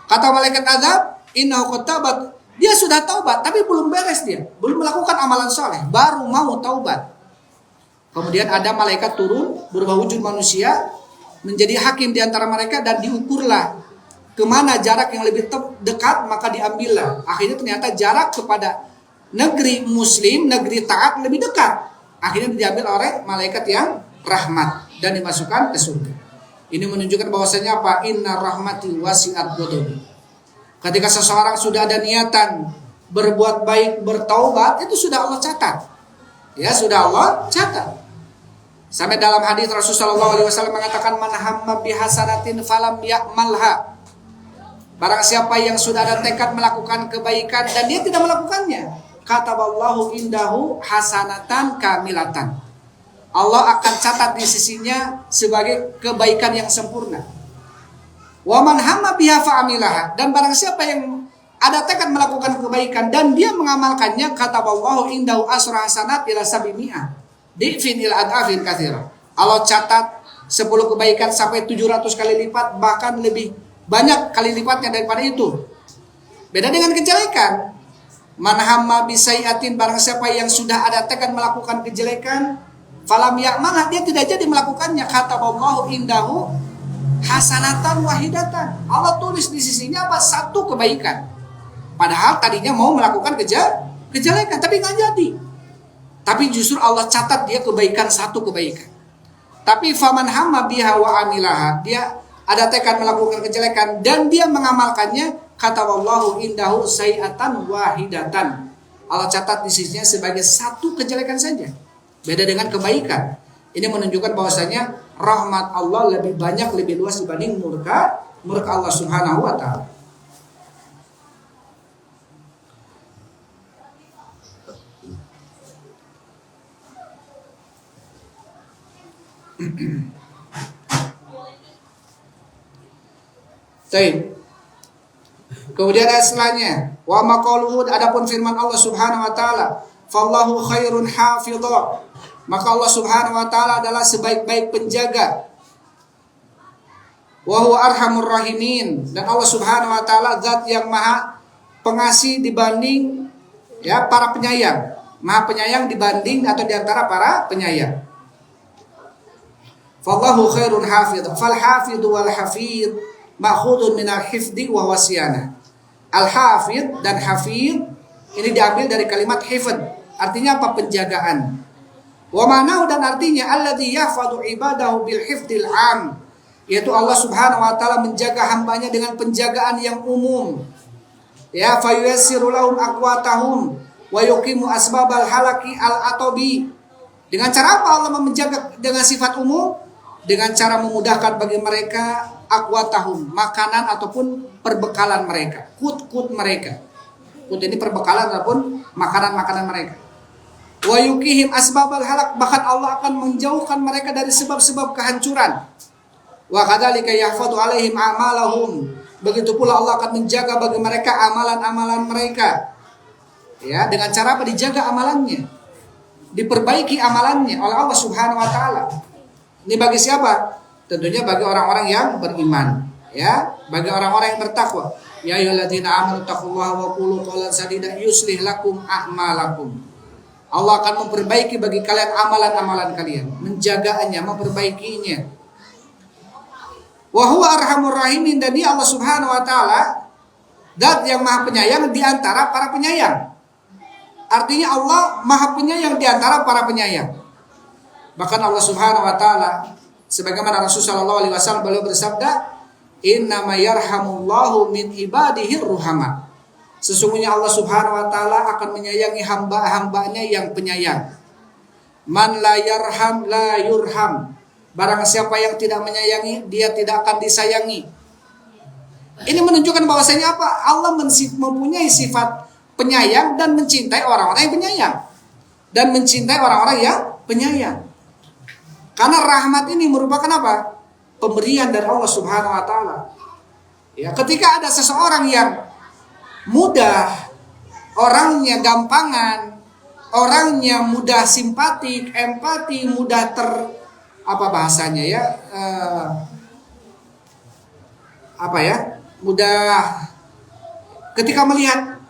Kata malaikat azab, innahu qad tabat, dia sudah taubat tapi belum beres, dia belum melakukan amalan soleh, baru mau taubat. Kemudian ada malaikat turun berubah wujud manusia menjadi hakim di antara mereka dan diukurlah kemana jarak yang lebih dekat, maka diambillah. Akhirnya ternyata jarak kepada negeri muslim, negeri taat lebih dekat. Akhirnya diambil oleh malaikat yang rahmat dan dimasukkan ke surga. Ini menunjukkan bahwasanya apa? Inna rahmati wasi'at ghadabi. Ketika seseorang sudah ada niatan berbuat baik, bertaubat, itu sudah Allah catat. Ya, sudah Allah catat. Sampai dalam hadis Rasulullah SAW mengatakan, man hamma bihasanatin falam ya'malha. Barang siapa yang sudah ada tekad melakukan kebaikan dan dia tidak melakukannya, kataballahu indahu hasanatan kamilatan. Allah akan catat di sisinya sebagai kebaikan yang sempurna. Wa man hamma biha fa'amilaha, dan barang siapa yang ada tekad melakukan kebaikan dan dia mengamalkannya, kataballahu indahu asra hasanat ila sabimi'ah di'fin ila ad'afin katsira. Allah catat 10 kebaikan sampai 700 kali lipat, bahkan lebih banyak kali lipatnya daripada itu. Beda dengan kejelekan. Man hamma bisai'atin, barang siapa yang sudah ada tekad melakukan kejelekan, falam ya'malha, dia tidak jadi melakukannya, kataballahu indahu hasanatan wahidatan. Allah tulis di sisinya apa? 1 kebaikan. Padahal tadinya mau melakukan kejelekan tapi nggak jadi. Tapi justru Allah catat dia kebaikan, 1 kebaikan. Tapi faman hamma biha wa amilaha, dia ada tekad melakukan kejelekan dan dia mengamalkannya, kata wallahu indahu sayi'atan wahidatan. Allah catat di sisinya sebagai 1 kejelekan saja. Beda dengan kebaikan. Ini menunjukkan bahwasanya rahmat Allah lebih banyak, lebih luas dibanding murka Allah Subhanahu wa taala. Baik. Kemudian ayat setelahnya, wa maqaluhu, adapun firman Allah Subhanahu wa taala, fallahu khairun hafidha, maka Allah Subhanahu wa taala adalah sebaik-baik penjaga. Wa huwa arhamur rahimin, dan Allah Subhanahu wa taala zat yang maha pengasih dibanding para penyayang, maha penyayang dibanding atau di antara para penyayang. Fallahu khairun hafidha, fal hafidhu wal hafidh ma'khudun minal hifdi wa wasiyana. Al-hafidh dan hafidh ini diambil dari kalimat hifd. artinya apa? Penjagaan. Wa ma'nahu, dan artinya alladzi yahfadhu ibadahu bil hifdzil 'am, yaitu Allah Subhanahu wa taala menjaga hambanya dengan penjagaan yang umum. Ya, fayuyassiru lahum aqwatahum wa yuqimu asbabal halaki al-atabi. Dengan cara apa Allah menjaga dengan sifat umum? Dengan cara memudahkan bagi mereka aqwatahum, makanan ataupun perbekalan mereka, kut mereka. Kut ini perbekalan ataupun makanan-makanan mereka. Wa yuqihim asbabal halak, bahkan Allah akan menjauhkan mereka dari sebab-sebab kehancuran. Wa kadzalika yahfadhu alaihim a'malahum, begitu pula Allah akan menjaga bagi mereka amalan-amalan mereka. Ya, dengan cara apa? Dijaga amalannya, diperbaiki amalannya oleh Allah Subhanahu wa taala. Ini bagi siapa? Tentunya bagi orang-orang yang beriman, ya, bagi orang-orang yang bertakwa. Ya ayyuhalladzina amanu taqullaha wa qulu qawlan sadida yuslih lakum a'malakum. Allah akan memperbaiki bagi kalian amalan-amalan kalian, menjaganya, memperbaikinya. Wa huwa arhamur rahimin, dan dia Allah Subhanahu wa taala zat yang Maha Penyayang di antara para penyayang. Artinya Allah Maha Penyayang di antara para penyayang. Bahkan Allah Subhanahu wa taala, sebagaimana Rasul sallallahu alaihi wasallam beliau bersabda, "Innama yarhamullahu min ibadihi ruhama." Sesungguhnya Allah Subhanahu wa taala akan menyayangi hamba-hambanya yang penyayang. Man la yarham la yurham. Barang siapa yang tidak menyayangi, dia tidak akan disayangi. Ini menunjukkan bahwasanya apa? Allah mempunyai sifat penyayang dan mencintai orang-orang yang penyayang, dan mencintai orang-orang yang penyayang. Karena rahmat ini merupakan apa? Pemberian dari Allah Subhanahu wa taala. Ya, ketika ada seseorang yang mudah, orangnya gampangan, orangnya mudah simpatik, empati, mudah mudah ketika melihat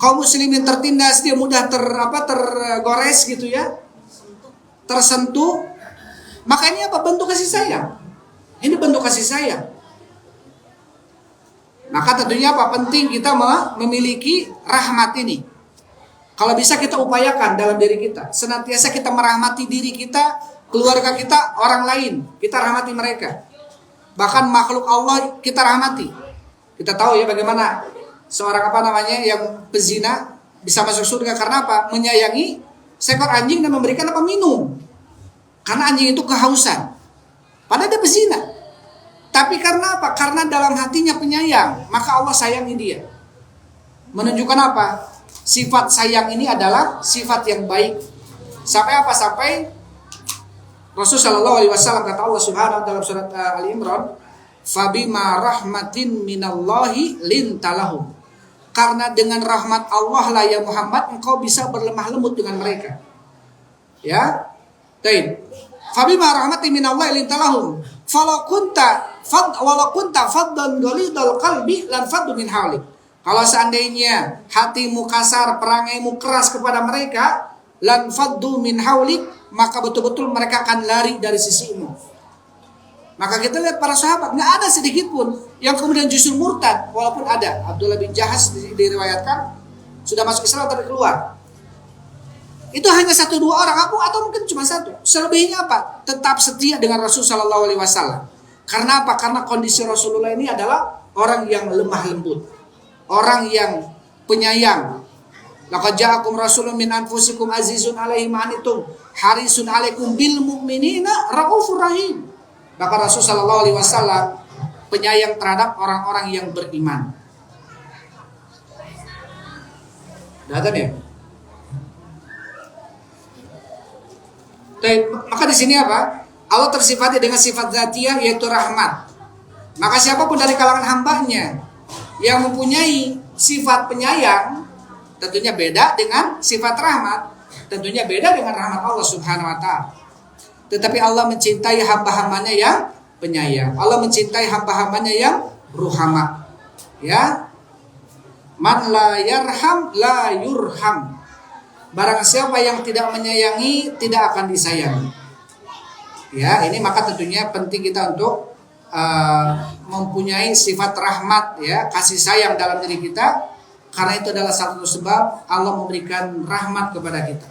kaum muslimin tertindas, dia mudah tergores gitu ya, tersentuh. Maka ini apa? Bentuk kasih sayang. Ini bentuk kasih sayang. Maka tentunya apa? Penting kita memiliki rahmat ini. Kalau bisa kita upayakan dalam diri kita, senantiasa kita merahmati diri kita, keluarga kita, orang lain. Kita rahmati mereka. Bahkan makhluk Allah kita rahmati. Kita tahu ya bagaimana seorang yang pezina bisa masuk surga karena apa? Menyayangi seekor anjing dan memberikan minum. Karena anjing itu kehausan. Padahal dia pezina. Tapi karena apa? Karena dalam hatinya penyayang, maka Allah sayangi dia. Menunjukkan apa? Sifat sayang ini adalah sifat yang baik. Sampai apa? Sampai Rasul sallallahu alaihi wasallam kata Allah Subhanahu dalam surat Ali Imran, "Fabima rahmatin minallahi lintalahum." Karena dengan rahmat Allah lah ya Muhammad, engkau bisa berlemah lembut dengan mereka. Ya. Baik. Fabima rahmatin minallahi lintalahum. Walau kunta faddan ghalidal qalbi lan faddu min hawlik. Kalau seandainya hatimu kasar, perangaimu keras kepada mereka, lan faddu min hawlik, maka betul-betul mereka akan lari dari sisimu. Maka kita lihat para sahabat, nggak ada sedikit pun yang kemudian justru murtad, walaupun ada. Abdullah bin Jahaz diriwayatkan sudah masuk Islam tapi keluar. Itu hanya 1-2 orang atau mungkin cuma 1. Selebihnya apa? Tetap setia dengan Rasul sallallahu alaihi wasallam. Karena apa? Karena kondisi Rasulullah ini adalah orang yang lemah lembut, orang yang penyayang. Laqad ja'akum rasulun min anfusikum azizun 'alaihi ma anittum harisun 'alaikum bil mu'minina raufur rahim. Maka Rasul sallallahu alaihi wasallam penyayang terhadap orang-orang yang beriman. Datang ya? Maka di sini apa? Allah tersifati dengan sifat dzatiyah yaitu rahmat. Maka siapapun dari kalangan hambanya yang mempunyai sifat penyayang, tentunya beda dengan sifat rahmat, tentunya beda dengan rahmat Allah Subhanahu wa taala. Tetapi Allah mencintai hamba-hambanya yang penyayang. Allah mencintai hamba-hambanya yang ruhama. Ya. Man la yarham la yurham. Barang siapa yang tidak menyayangi tidak akan disayangi. Ya, ini maka tentunya penting kita untuk mempunyai sifat rahmat, ya, kasih sayang dalam diri kita, karena itu adalah satu sebab Allah memberikan rahmat kepada kita.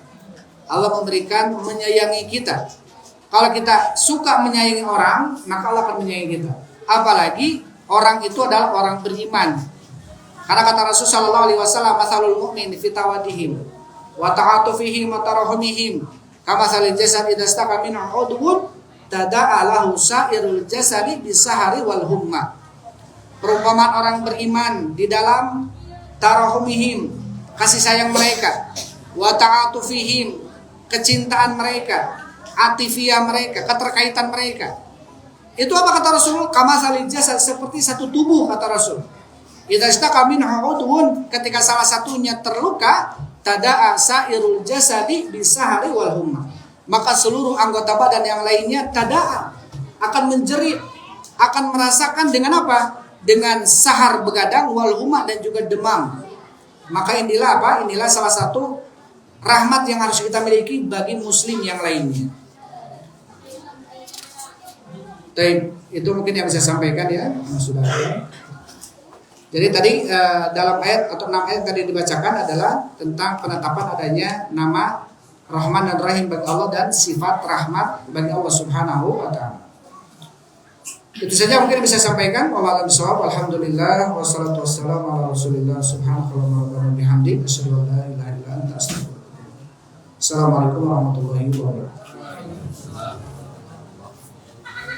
Allah memberikan menyayangi kita. Kalau kita suka menyayangi orang, maka Allah akan menyayangi kita. Apalagi orang itu adalah orang beriman. Karena kata Rasulullah sallallahu alaihi wasallam, "Matsalul mu'min fi tawadihim wa ta'atufihim wa tarahumihim kamatsalil jasad idza istaka minhu 'udwun tada'a lahu sa'irul jasadi bisahari wal humma." Perumpamaan orang beriman di dalam tarahumihim, kasih sayang mereka, wa ta'atufihim, kecintaan mereka, atifiyah mereka, keterkaitan mereka. Itu apa kata Rasul? Kamatsalil jasad, seperti satu tubuh kata Rasul. Idza istaka minhu 'udwun, ketika salah satunya terluka, tada'a sa'irul jasadi bisahari wal humma. Maka seluruh anggota badan yang lainnya tada'a, akan menjerit, akan merasakan dengan apa? Dengan sahar begadang wal humma, dan juga demam. Maka inilah apa? Inilah salah satu rahmat yang harus kita miliki bagi muslim yang lainnya. Itu mungkin yang bisa sampaikan ya, sudah ada. Jadi tadi dalam ayat atau 6 ayat tadi dibacakan adalah tentang penetapan adanya nama Rahman dan Rahim bagi Allah dan sifat rahmat bagi Allah Subhanahu wa taala. Itu saja mungkin bisa sampaikan. Wallahu a'lam bishawab. Alhamdulillah wassalatu wassalamu ala Rasulillah subhanallahi wa bihamdihi asyhadu an la ilaha illa anta astaghfiruka wa atubu ilaik. Assalamualaikum warahmatullahi wabarakatuh.